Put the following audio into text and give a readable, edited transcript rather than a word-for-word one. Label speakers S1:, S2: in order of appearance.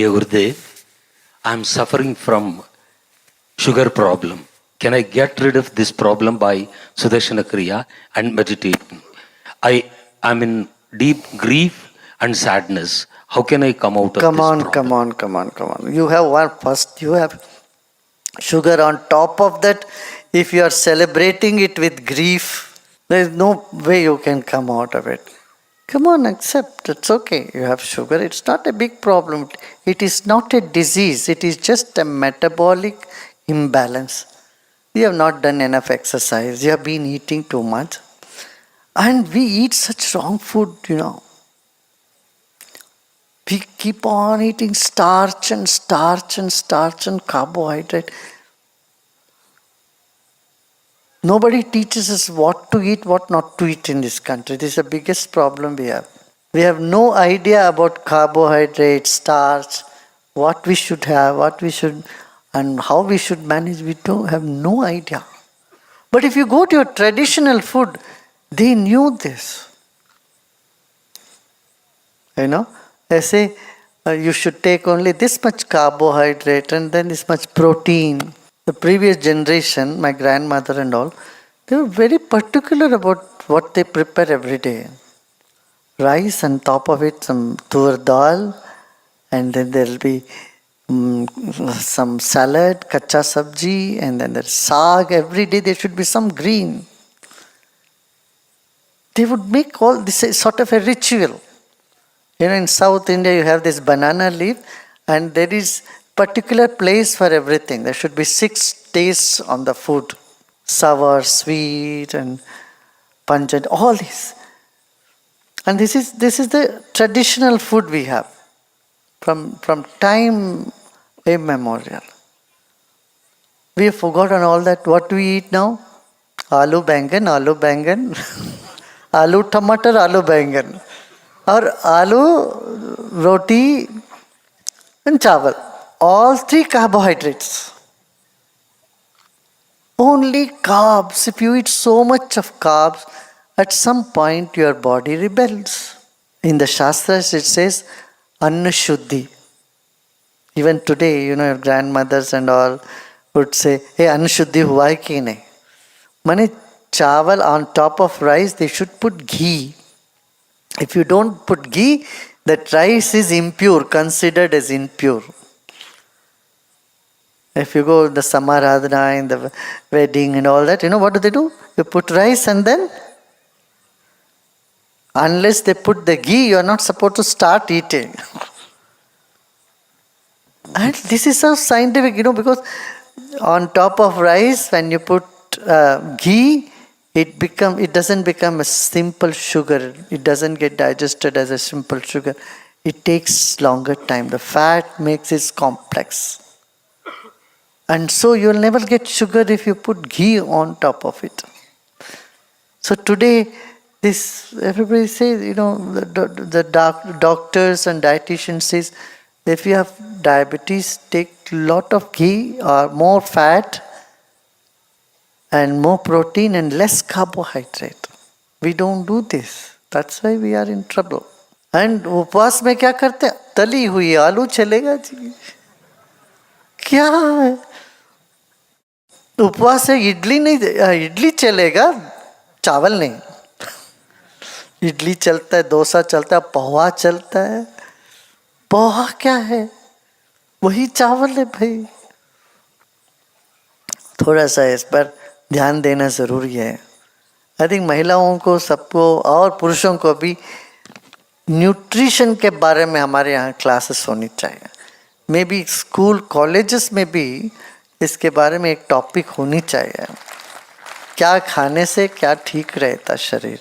S1: Dear Gurudev, I am suffering from sugar problem. Can I get rid of this problem by Sudarshana Kriya and meditation? I am in deep grief and sadness. How can I come out of
S2: Come
S1: this
S2: on,
S1: problem?
S2: come on. You have one first, you have sugar on top of that. If you are celebrating it with grief, there is no way you can come out of it. Come on, accept. It's okay. You have sugar. It's not a big problem. It is not a disease. It is just a metabolic imbalance. You have not done enough exercise. You have been eating too much. And we eat such wrong food, We keep on eating starch and carbohydrate. Nobody teaches us what to eat, what not to eat in this country. This is the biggest problem we have. We have no idea about carbohydrate, starch, what we should have, and how we should manage. We don't have no idea. But if you go to your traditional food, they knew this. They say you should take only this much carbohydrate and then this much protein. The previous generation, my grandmother and all, they were very particular about what they prepare every day. Rice and top of it some tur dal, and then there will be some salad, kacha sabji, and then there's saag. Every day there should be some green. They would make all this sort of a ritual. In South India you have this banana leaf, and there is particular place for everything. There should be 6 tastes on the food. Sour, sweet, and pungent, all this. And this is the traditional food we have from time immemorial. We have forgotten all that. What do we eat now? Aloo bangan, aloo tomato, aloo bangan. Or aloo, roti and chawal. All 3 carbohydrates. Only carbs. If you eat so much of carbs, at some point your body rebels. In the Shastras it says, Anna Shuddhi. Even today, your grandmothers and all would say, hey, Anna Shuddhi hua hai ki nahi? Mane, chawal on top of rice, they should put ghee. If you don't put ghee, that rice is impure, considered as impure. If you go the Samaradhana, in the wedding and all that, what do? You put rice and then, unless they put the ghee, you are not supposed to start eating. And this is so scientific, because on top of rice, when you put ghee, it doesn't become a simple sugar. It doesn't get digested as a simple sugar. It takes longer time. The fat makes it complex. And so you'll never get sugar if you put ghee on top of it. So today, everybody says, the doctors and dietitians says, if you have diabetes, take lot of ghee or more fat and more protein and less carbohydrate. We don't do this. That's why we are in trouble. And उपवास में क्या करते हैं? तली हुई आलू चलेगा जी. क्या है? उपवास से इडली चलेगा, चावल नहीं. इडली चलता है, डोसा चलता है, पोहा चलता है. पोहा क्या है? वही चावल है भाई. थोड़ा सा इस पर ध्यान देना जरूरी है. आई थिंक महिलाओं को, सबको और पुरुषों को भी न्यूट्रिशन के बारे में हमारे यहाँ क्लासेस होनी चाहिए. मे बी स्कूल कॉलेजेस में भी इसके बारे में एक टॉपिक होनी चाहिए. क्या खाने से क्या ठीक रहता शरीर.